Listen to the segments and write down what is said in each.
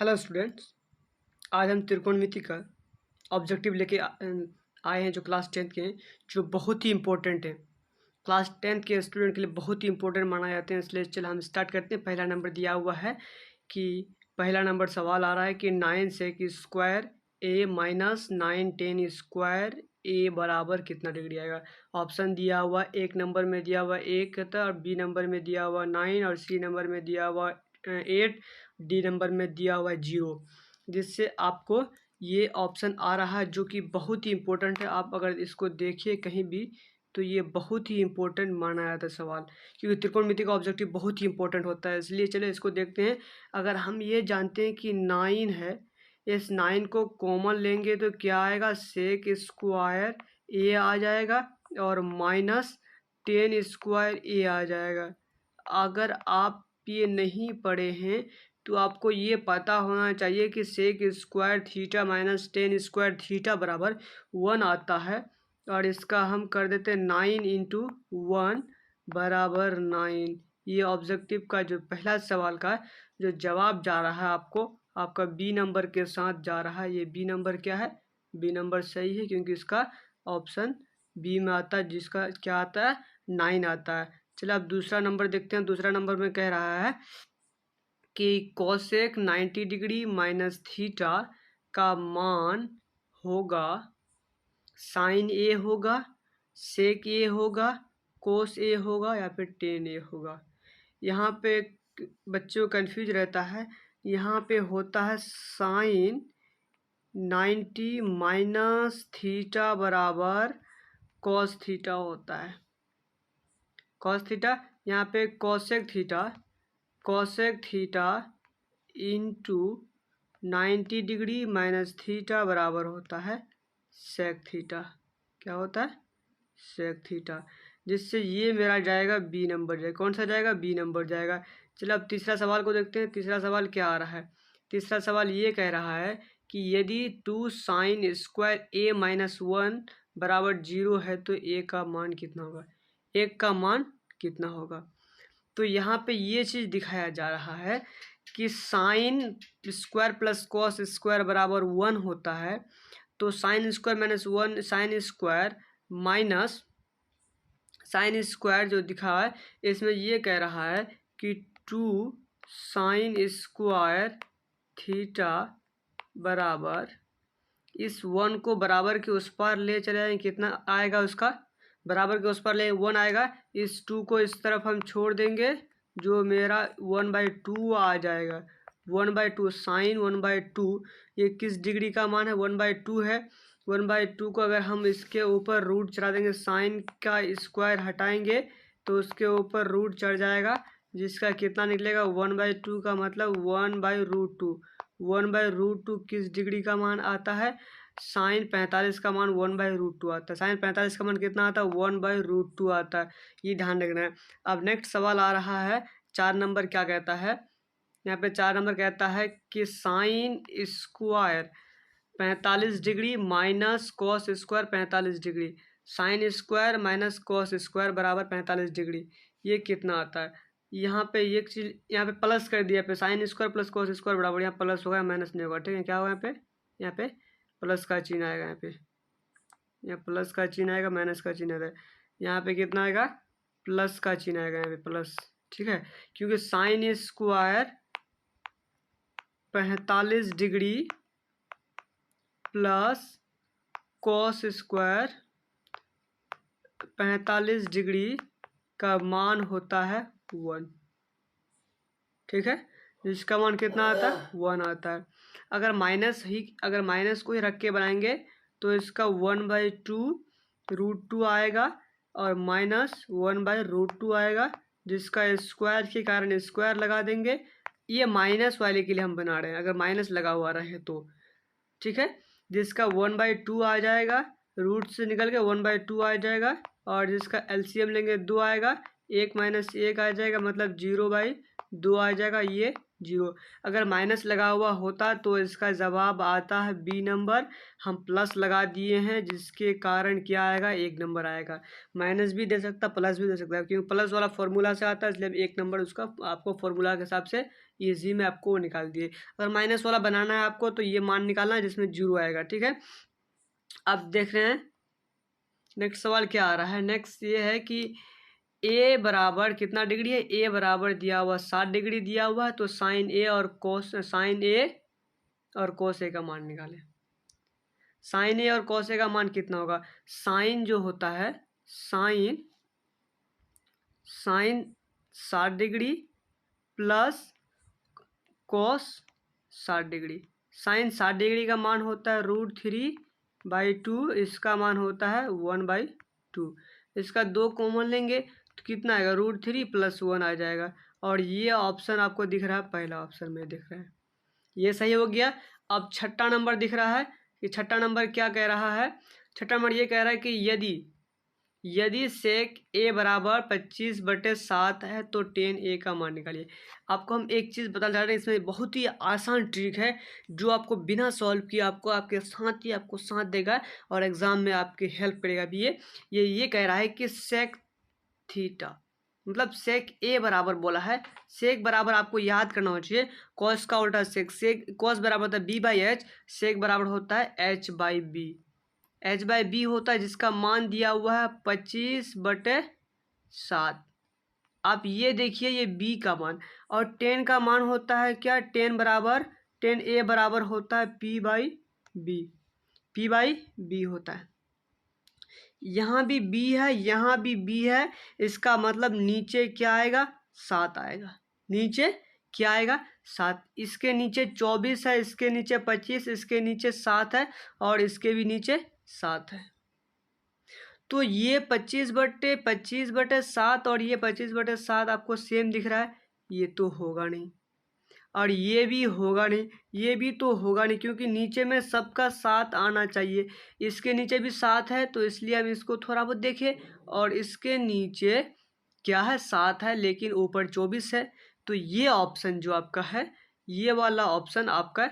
Hello students, आज हम त्रिकोणमिति का ऑब्जेक्टिव लेके आए हैं जो क्लास 10th के हैं, जो बहुत ही इंपॉर्टेंट है। क्लास 10th के स्टूडेंट के लिए बहुत ही इंपॉर्टेंट माना जाते हैं। इसलिए चल हम स्टार्ट करते हैं। पहला नंबर दिया हुआ है कि पहला नंबर सवाल आ रहा है कि 9 sec स्क्वायर ए माइनस 9 10 स्क्वायर ए बराबर कितना डिग्री आएगा। ऑप्शन दिया हुआ एक नंबर में दिया हुआ 1 था और बी नंबर में दिया हुआ 9 और सी नंबर में दिया हुआ 8, डी नंबर में दिया हुआ 0, जिससे आपको ये ऑप्शन आ रहा है जो कि बहुत ही इंपॉर्टेंट है। आप अगर इसको देखिए कहीं भी तो ये बहुत ही इंपॉर्टेंट माना जाता है सवाल, क्योंकि त्रिकोणमिति का ऑब्जेक्टिव बहुत ही इंपॉर्टेंट होता है। इसलिए चलो इसको देखते हैं। अगर हम ये जानते हैं कि 9 है, इस 9 को कॉमन लेंगे तो क्या आएगा, सेक स्क्वायर ए आ जाएगा और माइनस 10 स्क्वायर ए आ जाएगा। अगर आप ये नहीं पढ़े हैं तो आपको ये पता होना चाहिए कि sec square theta minus 10 square theta बराबर 1 आता है। और इसका हम कर देते हैं 9 इंटू 1 बराबर 9। ये ऑब्जेक्टिव का जो पहला सवाल का जो जवाब जा रहा है आपको, आपका बी नंबर के साथ जा रहा है। ये बी नंबर क्या है, बी नंबर सही है क्योंकि इसका ऑप्शन बी में आता है, जिसका क्या आता है 9 आता है। चलिए अब दूसरा नंबर देखते हैं। दूसरा नंबर में कह रहा है कि कोसेक 90 डिग्री माइनस थीटा का मान होगा, साइन ए होगा, सेक ए होगा, कोस ए होगा या फिर टेन ए होगा। यहाँ पे बच्चों को कन्फ्यूज रहता है। यहाँ पे होता है साइन 90 माइनस थीटा बराबर कॉस थीटा होता है। कॉस थीटा, यहाँ पे cosec theta into 90 degree minus theta बराबर होता है सेक थीटा। क्या होता है, सेक थीटा, जिससे ये मेरा जाएगा बी नंबर जाएगा। कौन सा जाएगा, बी नंबर जाएगा। चलो अब तीसरा सवाल को देखते हैं। तीसरा सवाल क्या आ रहा है। तीसरा सवाल ये कह रहा है कि यदि 2 साइन स्क्वायर ए माइनस 1 बराबर 0 है तो ए का मान कितना होगा, एक का मान कितना होगा। तो यहाँ पे ये चीज़ दिखाया जा रहा है कि sine square plus cos square बराबर 1 होता है। तो sine square minus 1, sine square minus sine square जो दिखा है इसमें ये कह रहा है कि 2 साइन स्क्वायर थीटा बराबर, इस 1 को बराबर के उस पार ले चले जाएंगे, कितना आएगा उसका, बराबर के उस पर ले 1 आएगा। इस 2 को इस तरफ हम छोड़ देंगे, जो मेरा 1/2 आ जाएगा। 1/2 साइन 1/2, ये किस डिग्री का मान है, 1/2 है। 1/2 को अगर हम इसके ऊपर रूट चढ़ा देंगे, साइन का स्क्वायर हटाएंगे तो उसके ऊपर रूट चढ़ जाएगा, जिसका कितना निकलेगा 1/2 का मतलब 1/√2। 1/√2 किस डिग्री का मान आता है, साइन 45 का मान 1/√2 आता है। साइन 45 का मान कितना आता है, 1/√2 आता है। ये ध्यान रखना है। अब नेक्स्ट सवाल आ रहा है 4 नंबर। क्या कहता है, यहाँ पे 4 नंबर कहता है कि sine square 45 degree minus cos square 45 degree, sine square minus cos square बराबर 45 डिग्री, ये कितना आता है। यहाँ पे एक चीज़ यहाँ पे प्लस कर दिया पे, sine square plus cos square बराबर, यहाँ प्लस होगा माइनस नहीं होगा। ठीक है, क्या होगा यहाँ पे प्लस का चिन्ह आएगा। यहाँ प्लस का चिन्ह आएगा, माइनस का चिन्ह आएगा। यहाँ पे कितना आएगा, प्लस का चिन्ह आएगा यहाँ पे प्लस। ठीक है, क्योंकि sine square 45 degree plus cos square 45 degree का मान होता है 1। ठीक है, जिसका मान कितना आता है, 1 आता है। अगर माइनस को ही रख के बनाएंगे तो इसका 1/2√2 आएगा और माइनस 1/√2 आएगा, जिसका स्क्वायर के कारण स्क्वायर लगा देंगे। ये माइनस वाले के लिए हम बना रहे हैं, अगर माइनस लगा हुआ रहे तो। ठीक है, जिसका 1/2 आ जाएगा, रूट से निकल के 1/2 आ जाएगा, और जिसका एलसीएम लेंगे 2 आएगा, 1 - 1 आ जाएगा, मतलब 0/2 2 आ जाएगा, ये 0। अगर माइनस लगा हुआ होता तो इसका जवाब आता है बी नंबर। हम प्लस लगा दिए हैं जिसके कारण क्या आएगा, 1 नंबर आएगा। माइनस भी दे सकता, प्लस भी दे सकता है, क्योंकि प्लस वाला फॉर्मूला से आता है, इसलिए 1 नंबर उसका आपको फॉर्मूला के हिसाब से ईजी में आपको निकाल दिए। अगर माइनस वाला बनाना है आपको तो ये मान निकालना है जिसमें 0 आएगा, ठीक है। अब देख रहे हैं नेक्स्ट सवाल क्या आ रहा है। नेक्स्ट ये है कि ए बराबर कितना डिग्री है, ए बराबर दिया हुआ 60 डिग्री दिया हुआ है, तो साइन ए और कोस ए का मान निकालें। साइन ए और कोस ए का मान कितना होगा, साइन जो होता है sine 60 degree plus cos 60 degree. Sine 60 degree का मान होता है √3/2, इसका मान होता है 1/2। इसका 2 कॉमन लेंगे तो कितना आएगा, √3 + 1 आ जाएगा। और ये ऑप्शन आपको दिख रहा है, पहला ऑप्शन में दिख रहा है, ये सही हो गया। अब छठा नंबर दिख रहा है कि छठा नंबर क्या कह रहा है। छठा नंबर ये कह रहा है कि यदि सेक ए बराबर 25/7 है तो tan ए का मान निकालिए। आपको हम एक चीज़ बताना चाह रहे हैं, इसमें बहुत ही आसान ट्रिक है जो आपको बिना सॉल्व किए आपको आपके साथ ही आपको साथ देगा और एग्ज़ाम में आपकी हेल्प करेगा भी। ये कह रहा है कि सेक थीटा मतलब सेक ए बराबर बोला है, सेक बराबर आपको याद करना होना चाहिए कॉस का उल्टा सेक कॉस बराबर होता है b/h, सेक बराबर होता है h/b। h/b होता है जिसका मान दिया हुआ है 25/7। आप ये देखिए ये b का मान, और tan का मान होता है क्या, tan a बराबर होता है p/b होता है। यहाँ भी b है, यहाँ भी b है, इसका मतलब नीचे क्या आएगा, 7 आएगा। नीचे क्या आएगा, 7। इसके नीचे 24 है, इसके नीचे 25, इसके नीचे 7 है और इसके भी नीचे 7 है। तो ये 25/7 और ये 25/7 आपको सेम दिख रहा है, ये तो होगा नहीं। और ये भी होगा नहीं, ये भी तो होगा नहीं, क्योंकि नीचे में सबका 7 आना चाहिए। इसके नीचे भी 7 है तो इसलिए हम इसको थोड़ा बहुत देखें, और इसके नीचे क्या है, 7 है लेकिन ऊपर 24 है। तो ये ऑप्शन जो आपका है, ये वाला ऑप्शन आपका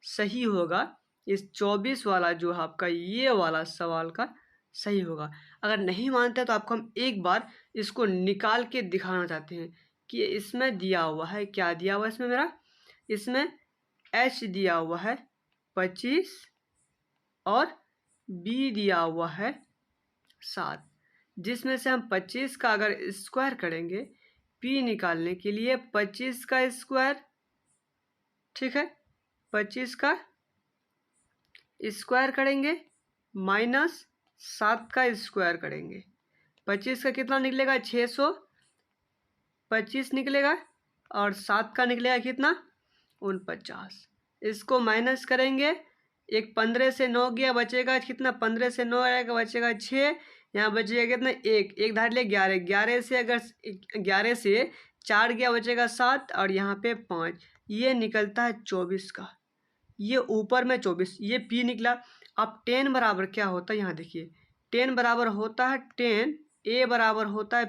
सही होगा। इस 24 वाला जो आपका ये वाला सवाल का सही होगा। अगर नहीं मानते तो आपको हम एक बार इसको निकाल के दिखाना चाहते हैं कि इसमें दिया हुआ है, क्या दिया हुआ है इसमें मेरा, इसमें h दिया हुआ है 25 और b दिया हुआ है 7, जिसमें से हम 25 का अगर स्क्वायर करेंगे p निकालने के लिए 25 का स्क्वायर, ठीक है, 25 का स्क्वायर करेंगे माइनस 7 का स्क्वायर करेंगे। 25 का कितना निकलेगा, 625 निकलेगा, और 7 का निकलेगा कितना, 49। इसको माइनस करेंगे, एक 15 से 9 गया, बचेगा कितना, 15 से 9 आएगा, बचेगा 6। यहाँ बचेगा कितना, एक धार ले 11, 11 से अगर 11 से 4 गया बचेगा 7, और यहाँ पे 5, ये निकलता है 24 का। ये ऊपर में 24, ये p निकला। अब tan बराबर क्या होता है, यहाँ देखिए tan बराबर होता है, tan a बराबर होता है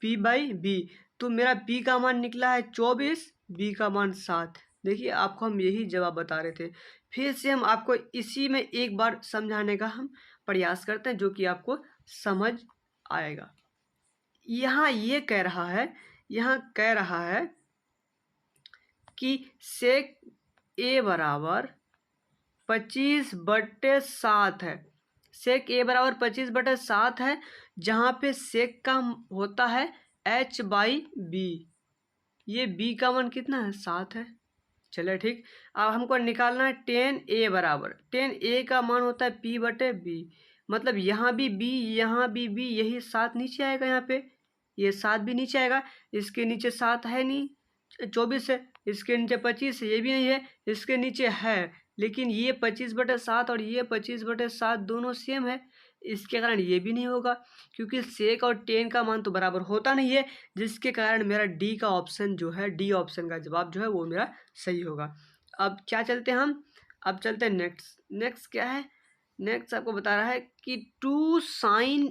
p/b। तो मेरा p का मान निकला है 24, b का मान 7। देखिए आपको हम यही जवाब बता रहे थे। फिर से हम आपको इसी में एक बार समझाने का हम प्रयास करते हैं जो कि आपको समझ आएगा। यहाँ ये कह रहा है कि सेक ए बराबर 25/7 है। सेक ए बराबर 25/7 है, जहाँ पे सेक का होता है h/b। ये b का मान कितना है, 7 है। चलिए ठीक। अब हमको निकालना है tan a बराबर, tan a का मान होता है p/b। मतलब यहाँ भी b, यहाँ भी b, यही 7 नीचे आएगा, यहाँ पे ये 7 भी नीचे आएगा। इसके नीचे 7 है नहीं, 24 है। इसके नीचे 25 है, ये भी नहीं है। इसके नीचे है, लेकिन ये 25/7 और ये 25/7 दोनों सेम है, इसके कारण ये भी नहीं होगा, क्योंकि सेक और tan का मान तो बराबर होता नहीं है, जिसके कारण मेरा डी का ऑप्शन जो है, डी ऑप्शन का जवाब जो है वो मेरा सही होगा। अब क्या चलते हैं हम, अब चलते हैं नेक्स्ट क्या है। नेक्स्ट आपको बता रहा है कि 2 sin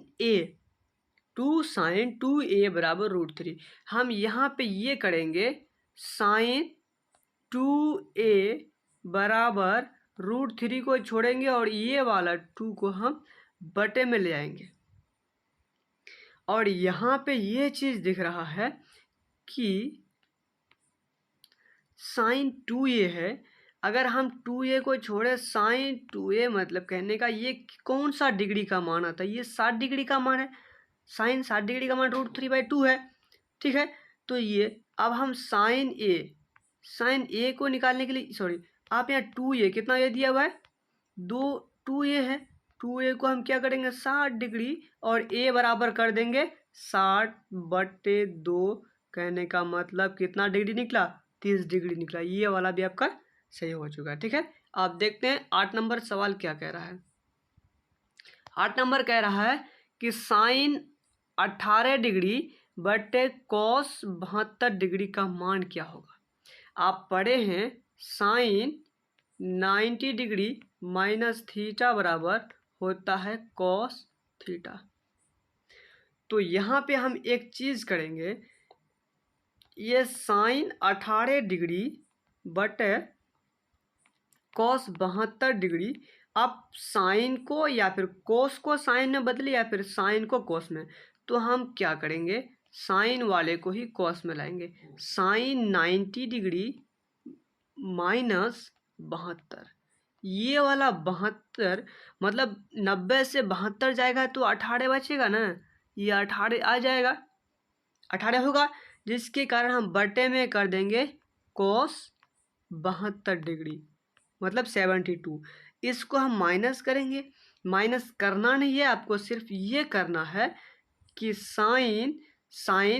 2 साइन 2a बराबर √3। हम यहाँ पे ये करेंगे साइन 2a बराबर √3 को छोड़ेंगे और ये वाला 2 को हम बटे में ले आएंगे। और यहाँ पे ये चीज़ दिख रहा है कि साइन 2a है। अगर हम 2a को छोड़े साइन 2a मतलब कहने का ये कौन सा डिग्री का मान आता है, ये 60 डिग्री का मान है। साइन 60 डिग्री का मान √3/2 है। ठीक है, तो ये अब हम साइन ए को निकालने के लिए सॉरी आप यहाँ 2a कितना ये दिया हुआ है 2a है। 2a को हम क्या करेंगे 60 डिग्री और a बराबर कर देंगे 60/2। कहने का मतलब कितना डिग्री निकला 30 डिग्री निकला। ये वाला भी आपका सही हो चुका है। ठीक है, आप देखते हैं 8 नंबर सवाल क्या कह रहा है। 8 नंबर कह रहा है कि साइन 18 डिग्री बटे कॉस 72 डिग्री का मान क्या होगा। आप पढ़े हैं साइन 90 डिग्री माइनस थीटा बराबर होता है कॉस थीटा। तो यहाँ पे हम एक चीज़ करेंगे, ये साइन 18 डिग्री बटे कॉस 72 डिग्री, आप साइन को या फिर कोस को साइन में बदले या फिर साइन को कोस में, तो हम क्या करेंगे साइन वाले को ही कोस में लाएंगे। साइन 90 डिग्री माइनस 72, ये वाला 72 मतलब 90 से 72 जाएगा तो 18 बचेगा ना, ये 18 आ जाएगा, 18 होगा, जिसके कारण हम बटे में कर देंगे कोस 72 डिग्री मतलब 72। इसको हम माइनस करेंगे, माइनस करना नहीं है आपको, सिर्फ ये करना है कि साइन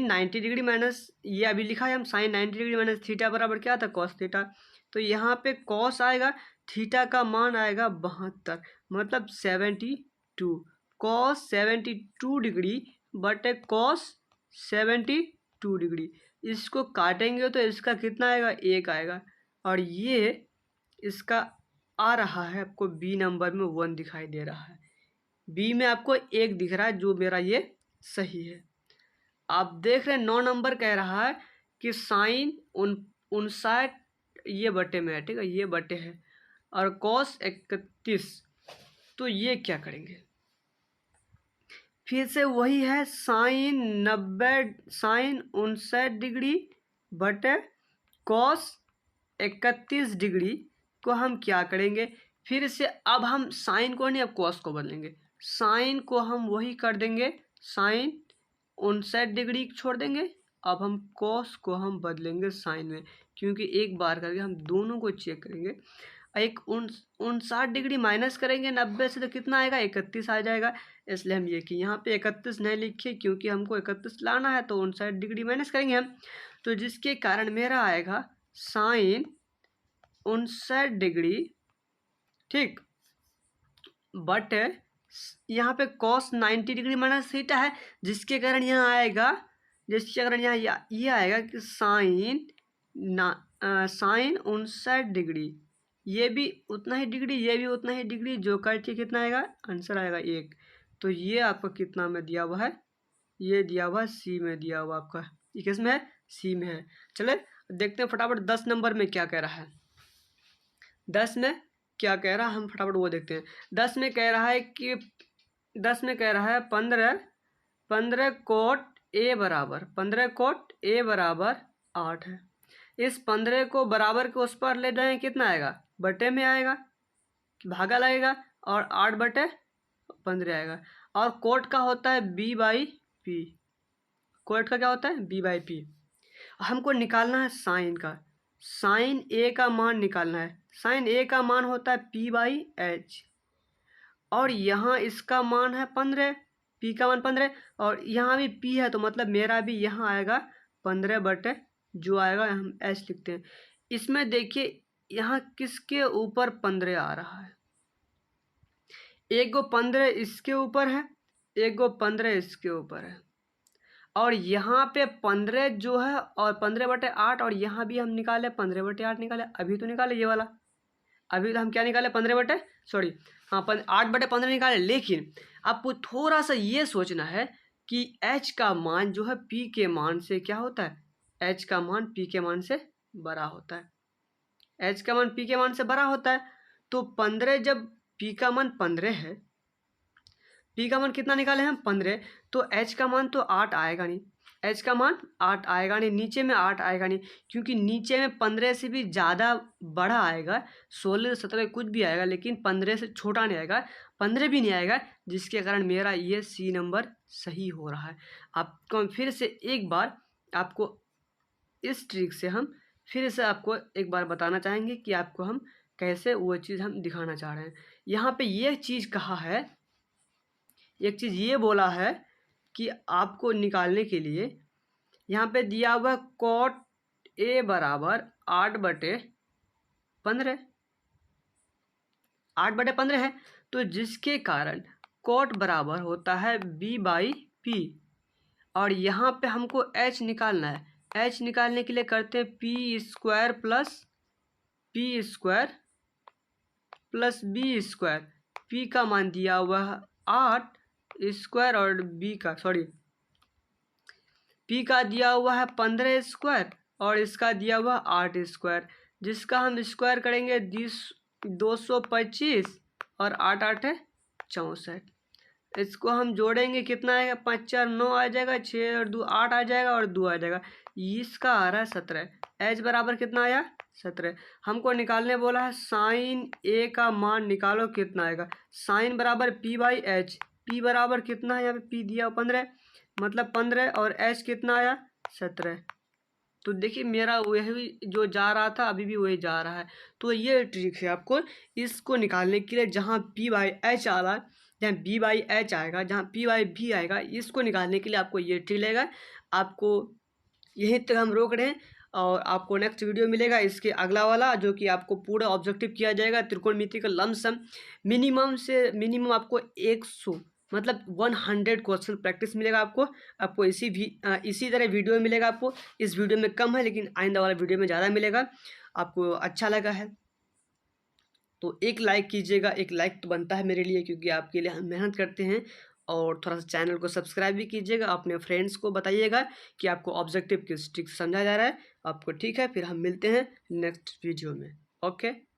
90 डिग्री माइनस ये अभी लिखा है हम साइन 90 डिग्री माइनस थीटा बराबर क्या था कॉस थीटा। तो यहाँ पे कॉस आएगा, थीटा का मान आएगा 72 मतलब 72। कॉस 72 डिग्री बटे कॉस 72 डिग्री, इसको काटेंगे तो इसका कितना आएगा 1 आएगा। और ये इसका आ रहा है आपको बी नंबर में 1 दिखाई दे रहा है, बी में आपको 1 दिख रहा है जो मेरा ये सही है। आप देख रहे हैं 9 नंबर कह रहा है कि साइन 59 ये बटे में है, ठीक है ये बटे है, और कॉस 31, तो ये क्या करेंगे फिर से वही है साइन 59 डिग्री बटे कॉस 31 डिग्री को हम क्या करेंगे फिर से, अब हम साइन को नहीं अब कॉस को बदलेंगे। साइन को हम वही कर देंगे साइन 59 डिग्री छोड़ देंगे, अब हम कॉस को हम बदलेंगे साइन में, क्योंकि एक बार करके हम दोनों को चेक करेंगे। एक 59 डिग्री माइनस करेंगे 90 से तो कितना आएगा 31 आ जाएगा, इसलिए हम ये कि यहाँ पे 31 नहीं लिखे क्योंकि हमको 31 लाना है, तो 59 डिग्री माइनस करेंगे हम, तो जिसके कारण मेरा आएगा साइन 59 डिग्री ठीक बट यहाँ पे कॉस 90 डिग्री माइनस थीटा है, जिसके कारण यहाँ आएगा ये आएगा कि साइन 59 डिग्री, ये भी उतना ही डिग्री ये भी उतना ही डिग्री, जो करके कितना आएगा आंसर आएगा 1। तो ये आपको कितना में दिया हुआ है, ये दिया हुआ है सी में दिया हुआ आपका, ये किस में है सी में है। चले देखते हैं फटाफट 10 नंबर में क्या कह रहा है। 10 में क्या कह रहा है हम फटाफट वो देखते हैं। 10 में कह रहा है कि 15 कोट ए बराबर 8 है। इस 15 को बराबर के उस पर ले जाएं कितना आएगा बटे में आएगा, भागा लगेगा और 8/15 आएगा। और कोट का होता है b/p, कोट का क्या होता है b/p। हमको निकालना है साइन का, साइन ए का मान निकालना है। साइन ए का मान होता है p/h, और यहाँ इसका मान है 15, p का मान 15 और यहाँ भी p है, तो मतलब मेरा भी यहाँ आएगा 15 बटे जो आएगा हम h लिखते हैं। इसमें देखिए यहाँ किसके ऊपर 15 आ रहा है, एक गो 15 इसके ऊपर है, एक गो 15 इसके ऊपर है, और यहाँ पे 15 जो है और 15/8, और यहाँ भी हम निकाले 15/8 निकाले, अभी तो निकाले ये वाला, अभी तो हम क्या निकाले 8/15 निकाले। लेकिन आपको थोड़ा सा ये सोचना है कि h का मान जो है p के मान से क्या होता है, h का मान p के मान से बड़ा होता है। h का मान p के मान से बड़ा होता है, तो 15 जब p का मान 15 है, p का मान कितना निकाले हम 15, तो h का मान तो 8 आएगा नहीं, h का मान 8 आएगा नहीं, नीचे में 8 आएगा नहीं, क्योंकि नीचे में 15 से भी ज़्यादा बड़ा आएगा, 16 17 कुछ भी आएगा, लेकिन 15 से छोटा नहीं आएगा, 15 भी नहीं आएगा, जिसके कारण मेरा ये सी नंबर सही हो रहा है। आपको हम फिर से एक बार आपको इस ट्रिक से हम फिर से आपको एक बार बताना चाहेंगे कि आपको हम कैसे वो चीज़ हम दिखाना चाह रहे हैं। यहाँ पे ये चीज़ कहा है, एक चीज़ ये बोला है कि आपको निकालने के लिए यहाँ पे दिया हुआ कॉट ए बराबर 8/15, 8/15 है, तो जिसके कारण कॉट बराबर होता है b/p, और यहाँ पे हमको h निकालना है। h निकालने के लिए करते हैं p² प्लस b²। p का मान दिया हुआ है 8² और p का दिया हुआ है 15² और इसका दिया हुआ 8², जिसका हम स्क्वायर करेंगे 225 और 8 8 है 64। इसको हम जोड़ेंगे कितना आएगा, 5 4 9 आ जाएगा, 6 और 2 8 आ जाएगा और 2 आ जाएगा, इसका आ रहा है 17। h बराबर कितना आया 17। हमको निकालने बोला है साइन a का मान निकालो, कितना आएगा, साइन बराबर p/h, p बराबर कितना है, यहाँ पे p दिया 15, मतलब 15 और h कितना आया 17। तो देखिए मेरा वही जो जा रहा था अभी भी वही जा रहा है। तो ये ट्रिक है आपको इसको निकालने के लिए, जहाँ p/h आ रहा है, जहाँ b/h आएगा, जहाँ p/v आएगा, इसको निकालने के लिए आपको ये ट्रिक लगेगा। आपको यहीं तक हम रोक रहे हैं और आपको नेक्स्ट वीडियो मिलेगा इसके अगला वाला, जो कि आपको पूरा ऑब्जेक्टिव किया जाएगा त्रिकोणमिति का लमसम मिनिमम से मिनिमम आपको 100 मतलब 100 क्वेश्चन प्रैक्टिस मिलेगा आपको इसी तरह वीडियो मिलेगा आपको। इस वीडियो में कम है, लेकिन आइंदा वाला वीडियो में ज़्यादा मिलेगा। आपको अच्छा लगा है तो एक लाइक कीजिएगा, एक लाइक तो बनता है मेरे लिए, क्योंकि आपके लिए हम मेहनत करते हैं। और थोड़ा सा चैनल को सब्सक्राइब भी कीजिएगा, अपने फ्रेंड्स को बताइएगा कि आपको ऑब्जेक्टिव किस ट्रिक से समझा जा रहा है आपको। ठीक है, फिर हम मिलते हैं नेक्स्ट वीडियो में। ओके।